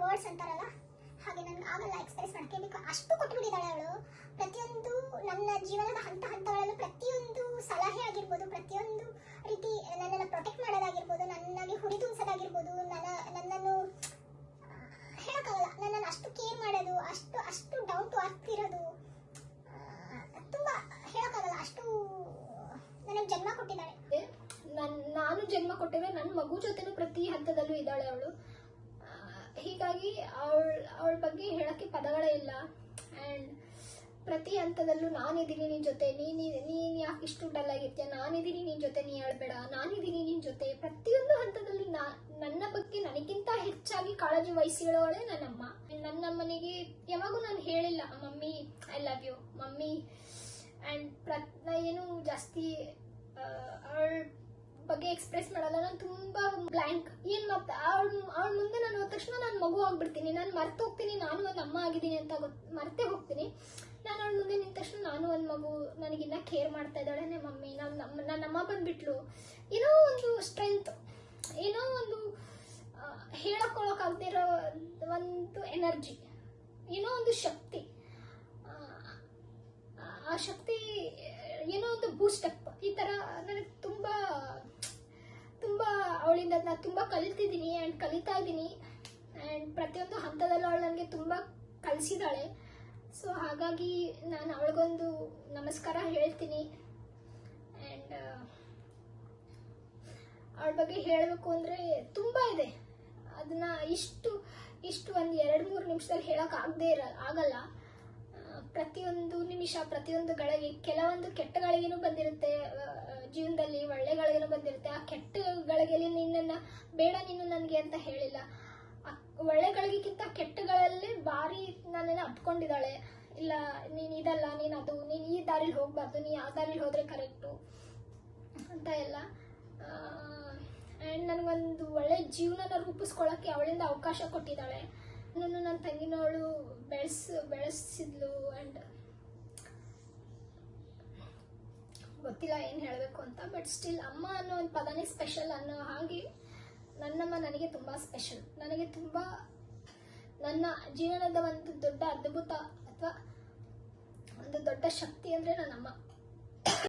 Words ಅಂತಾರಲ್ಲ ಹಾಗೆ ನನಗೆ ಆಗಲ್ಲ ಎಕ್ಸ್ಪ್ರೆಸ್ ಮಾಡೋಕ್ಕೆ. ಬಿಕಾಸ್ ಅಷ್ಟು ಕೊಟ್ಬಿಟ್ಟಿದ್ದಾಳೆ ಅವಳು. ಪ್ರತಿಯೊಂದು ನನ್ನ ಜೀವನದ ಹಂತಗಳಲ್ಲೂ ಪ್ರತಿಯೊಂದು ಸಲಹೆ ಆಗಿರ್ಬೋದು, ಪ್ರತಿಯೊಂದು ರೀತಿ ನನ್ನನ್ನು ಪ್ರೊಟೆಕ್ಟ್ ಮಾಡೋದಾಗಿರ್ಬೋದು, ನನಗೆ ಹುರಿದುಂಬಿಸೋದಾಗಿರ್ಬೋದು, ನನ್ನನ್ನು ಹೇಳೋಕ್ಕಾಗಲ್ಲ, ನನ್ನನ್ನು ಅಷ್ಟು ಕೇರ್ ಮಾಡೋದು, ಅಷ್ಟು ಡೌನ್ ಟು ಅರ್ತ್ ಇರೋದು, ತುಂಬ ಹೇಳೋಕ್ಕಾಗಲ್ಲ, ಅಷ್ಟು ನನಗೆ ಜನ್ಮ ಕೊಟ್ಟಿದ್ದಾಳೆ. ನಾನು ಜನ್ಮ ಕೊಟ್ಟಿದ್ರೆ ನನ್ನ ಮಗು ಜೊತೆನೂ ಪ್ರತಿ ಹಂತದಲ್ಲೂ ಇದ್ದಾಳೆ ಅವಳು. ಹೀಗಾಗಿ ಅವಳ ಬಗ್ಗೆ ಹೇಳೋಕ್ಕೆ ಪದಗಳೇ ಇಲ್ಲ. ಆ್ಯಂಡ್ ಪ್ರತಿ ಹಂತದಲ್ಲೂ ನಾನಿದ್ದೀನಿ ನಿನ್ನ ಜೊತೆ, ನೀನು ಯಾಕೆ ಇಷ್ಟು ಡಲ್ ಆಗಿರ್ತೀಯ, ನಾನಿದ್ದೀನಿ ನಿನ್ನ ಜೊತೆ, ನೀ ಹೇಳ್ಬೇಡ, ನಾನಿದ್ದೀನಿ ನಿನ್ನ ಜೊತೆ. ಪ್ರತಿಯೊಂದು ಹಂತದಲ್ಲಿ ನನ್ನ ಬಗ್ಗೆ ನನಗಿಂತ ಹೆಚ್ಚಾಗಿ ಕಾಳಜಿ ವಹಿಸಿರೋಳೆ ನನ್ನಮ್ಮ. ನನ್ನಮ್ಮನಿಗೆ ಯಾವಾಗೂ ನಾನು ಹೇಳಿಲ್ಲ mummy I love you mummy. And ಏನು ಜಾಸ್ತಿ ಅವಳ ಬಗ್ಗೆ ಎಕ್ಸ್ಪ್ರೆಸ್ ಮಾಡಲ್ಲ. ನಾನು ತುಂಬಾ ಬ್ಲ್ಯಾಂಕ್. ಏನ್ ಮತ್ತೆ ಅವಳ ಮುಂದೆ ನಾನು ಹೋದ ತಕ್ಷಣ ನಾನು ಮಗು ಆಗ್ಬಿಡ್ತೀನಿ, ನಾನು ಮರ್ತು ಹೋಗ್ತೀನಿ, ನಾನು ಒಂದು ಅಮ್ಮ ಆಗಿದ್ದೀನಿ ಅಂತ ಮರ್ತೇ ಹೋಗ್ತೀನಿ. ನಾನು ಅವಳ ಮುಂದೆ ನಿಂತ ತಕ್ಷಣ ನಾನು ಒಂದು ಮಗು, ನನಗಿನ್ನ ಕೇರ್ ಮಾಡ್ತಾ ಇದ್ದಾಳೆ ಮಮ್ಮಿ. ನನ್ನಮ್ಮ ಬಂದ್ಬಿಟ್ಲು. ಏನೋ ಒಂದು ಸ್ಟ್ರೆಂತ್, ಏನೋ ಒಂದು ಹೇಳಕ್ಕೊಳಕಾಗದಿರೋ ಒಂದು ಎನರ್ಜಿ, ಏನೋ ಒಂದು ಶಕ್ತಿ. ಆ ಶಕ್ತಿ ಏನೋ ಒಂದು ಬೂಸ್ಟಪ್. ಈ ತರ ನನಗೆ ತುಂಬಾ ಅವಳಿಂದ ನಾನು ತುಂಬಾ ಕಲಿತಿದ್ದೀನಿ ಆ್ಯಂಡ್ ಕಲಿತಾ ಇದ್ದೀನಿ. ಆ್ಯಂಡ್ ಪ್ರತಿಯೊಂದು ಹಂತದಲ್ಲೂ ಅವಳು ನನಗೆ ತುಂಬಾ ಕಲಿಸಿದಾಳೆ. ಸೊ ಹಾಗಾಗಿ ನಾನು ಅವಳಿಗೊಂದು ನಮಸ್ಕಾರ ಹೇಳ್ತೀನಿ. ಆ್ಯಂಡ್ ಅವಳ ಬಗ್ಗೆ ಹೇಳಬೇಕು ಅಂದರೆ ತುಂಬ ಇದೆ. ಅದನ್ನ ಇಷ್ಟು ಒಂದು 2-3 ನಿಮಿಷದಲ್ಲಿ ಹೇಳೋಕ್ಕಾಗದೇ ಆಗಲ್ಲ. ಪ್ರತಿಯೊಂದು ನಿಮಿಷ, ಪ್ರತಿಯೊಂದು ಗಳಿಗೆ, ಕೆಲವೊಂದು ಕೆಟ್ಟ ಗಳಿಗೆನೂ ಬಂದಿರುತ್ತೆ ಜೀವನದಲ್ಲಿ, ಒಳ್ಳೆ ಗಳಿಗೆನೂ ಬಂದಿರುತ್ತೆ. ಆ ಕೆಟ್ಟ ಗಳಿಗೆಯಲ್ಲಿ ನಿನ್ನನ್ನು ಬೇಡ ನೀನು ನನಗೆ ಅಂತ ಹೇಳಿಲ್ಲ. ಒಳ್ಳೆ ಗಳಿಗೆಗಿಂತ ಕೆಟ್ಟಗಳಲ್ಲಿ ಭಾರಿ ನನ್ನನ್ನು ಅಪ್ಕೊಂಡಿದ್ದಾಳೆ. ಇಲ್ಲ ನೀನು ಇದಲ್ಲ, ನೀನು ಅದು, ನೀನು ಈ ದಾರಿಲಿ ಹೋಗಬಾರ್ದು, ನೀನು ಆ ದಾರಿಲಿ ಹೋದರೆ ಕರೆಕ್ಟು ಅಂತ ಎಲ್ಲ. ಆ್ಯಂಡ್ ನನಗೊಂದು ಒಳ್ಳೆ ಜೀವನನ ರೂಪಿಸ್ಕೊಳ್ಳೋಕ್ಕೆ ಅವಳಿಂದ ಅವಕಾಶ ಕೊಟ್ಟಿದ್ದಾಳೆ. ನನ್ನ ತಂಗಿನವಳು ಬೆಳೆಸಿದ್ಲು. ಆ್ಯಂಡ್ ಗೊತ್ತಿಲ್ಲ ಏನು ಹೇಳಬೇಕು ಅಂತ, ಬಟ್ ಸ್ಟಿಲ್ ಅಮ್ಮ ಅನ್ನೋ ಒಂದು ಪದನೇ ಸ್ಪೆಷಲ್ ಅನ್ನೋ ಹಾಗೆ ನನ್ನಮ್ಮ ನನಗೆ ತುಂಬ ಸ್ಪೆಷಲ್. ನನಗೆ ತುಂಬ ನನ್ನ ಜೀವನದ ಒಂದು ದೊಡ್ಡ ಅದ್ಭುತ ಅಥವಾ ಒಂದು ದೊಡ್ಡ ಶಕ್ತಿ ಅಂದರೆ ನನ್ನಮ್ಮ.